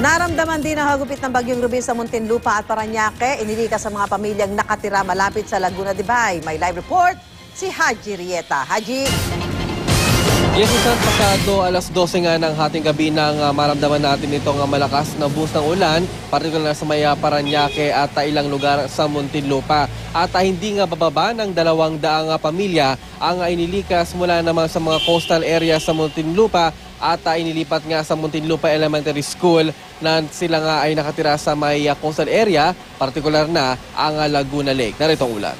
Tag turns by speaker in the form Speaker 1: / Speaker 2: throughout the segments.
Speaker 1: Naramdaman din ang hagupit ng Bagyong Rubin sa Muntinlupa at Parañaque. Inilikas sa mga pamilyang nakatira malapit sa Laguna de Bay. May live report si Haji Rieta. Haji!
Speaker 2: Yes, Susan, pasado alas 12 nga ng hating gabi nang maramdaman natin itong malakas na buhos ng ulan, partikular sa may Parañaque at ilang lugar sa Muntinlupa. At hindi nga bababa ng 200 pamilya ang inilikas mula naman sa mga coastal area sa Muntinlupa at inilipat nga sa Muntinlupa Elementary School na sila nga ay nakatira sa may coastal area, partikular na ang Laguna Lake. Narito ang ulan.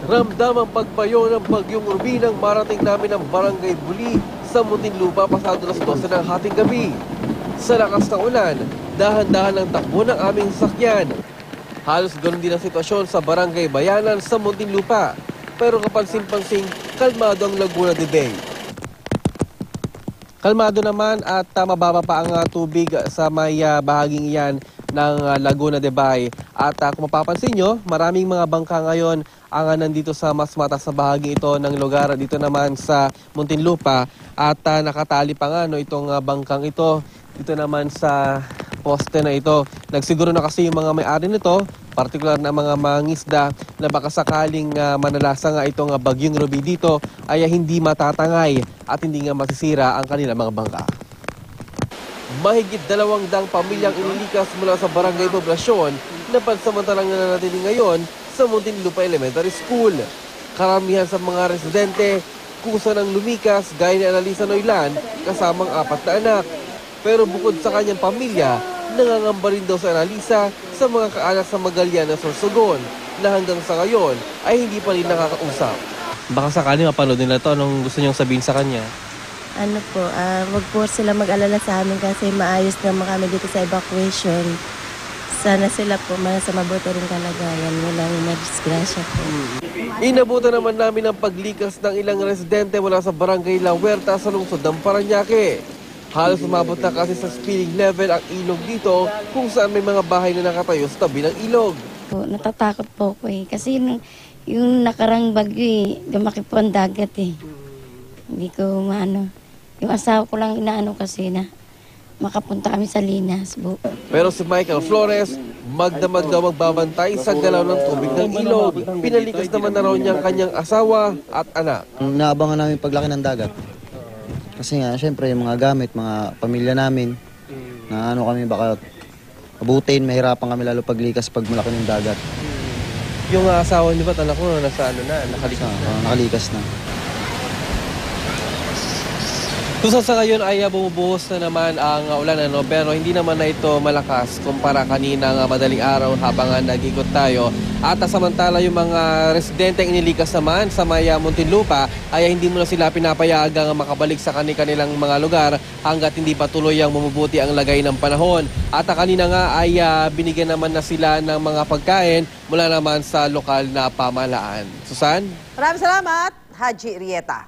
Speaker 2: Ramdam ang pagbayo ng Bagyong Rubin nang marating namin ang Barangay Buli sa Muntinlupa pasado alas 12 ng hating gabi. Sa lakas ng ulan, dahan-dahan ang takbo ng aming sasakyan. Halos ganoon din ang sitwasyon sa Barangay Bayanan sa Muntinlupa. Pero kapansin-pansing, kalmado ang Laguna de Bay. Kalmado naman at mababa pa ang tubig sa may bahaging iyan ng Laguna de Bay. At kung mapapansin nyo, maraming mga bangka ngayon ang nandito sa mas mataas na bahagi ito ng lugar dito naman sa Muntinlupa. At nakatali pa nga itong bangkang ito dito naman sa poste na ito. Nagsiguro na kasi yung mga may-ari nito, partikular na mga mangisda na baka sakaling manalasa nga itong Bagyong Rubin dito ay hindi matatangay at hindi nga masisira ang kanilang mga bangka. Mahigit 200 pamilyang inilikas mula sa barangay poblasyon na pansamantalang nananatili ngayon sa Muntinlupa Elementary School. Karamihan sa mga residente kusa ng lumikas gaya ni Analisa Noylan kasamang 4 na anak. Pero bukod sa kanyang pamilya, nangangamba rin daw sa Analisa sa mga kaanak sa Magallanes na Sorsogon na hanggang sa ngayon ay hindi pa rin nakakausap. Baka sakali mapanood nila ito. Anong gusto niyong sabihin sa kanya?
Speaker 3: Ano po, wag po sila mag-alala sa amin kasi maayos naman kami dito sa evacuation. Sana sila po sa mabuti rin kalagayan, walang madisgrasya po.
Speaker 2: Inabutan naman namin ang paglikas ng ilang residente mula sa Barangay La Huerta sa lungsod ng Parañaque. Halos umabot na kasi sa spilling level ang ilog dito kung saan may mga bahay na nakatayo sa tabi ng ilog.
Speaker 3: Po, natatakot po ko kasi yung nakarang bagyo lumaki po ang dagat Hindi ko maano. Yung asawa ko lang inaano kasi na makapunta kami sa Linas.
Speaker 2: Pero si Michael Flores, magdamag daw magbabantay sa galaw ng tubig ng ilog. Pinalikas naman na raw niyang kanyang asawa at anak.
Speaker 4: Naabangan namin paglaki ng dagat. Kasi nga, syempre, yung mga gamit, mga pamilya namin, na kami baka abutin, mahirapan kami lalo paglikas pag malaki ng dagat.
Speaker 2: Yung asawa niyo ba, anak ko, nasa nakalikas na?
Speaker 4: Nakalikas na.
Speaker 2: So sa ngayon ay bumubuhos na naman ang ulan, pero hindi naman na ito malakas kumpara kaninang madaling araw habang nag-ikot tayo. At samantala yung mga residente ang inilikas naman sa may Muntinlupa ay hindi mo na sila pinapayagang makabalik sa kanilang mga lugar hanggat hindi pa tuloy ang bumubuti ang lagay ng panahon. At kanina nga ay binigyan naman na sila ng mga pagkain mula naman sa lokal na pamahalaan. Susan?
Speaker 1: Maraming salamat, Haji Rieta.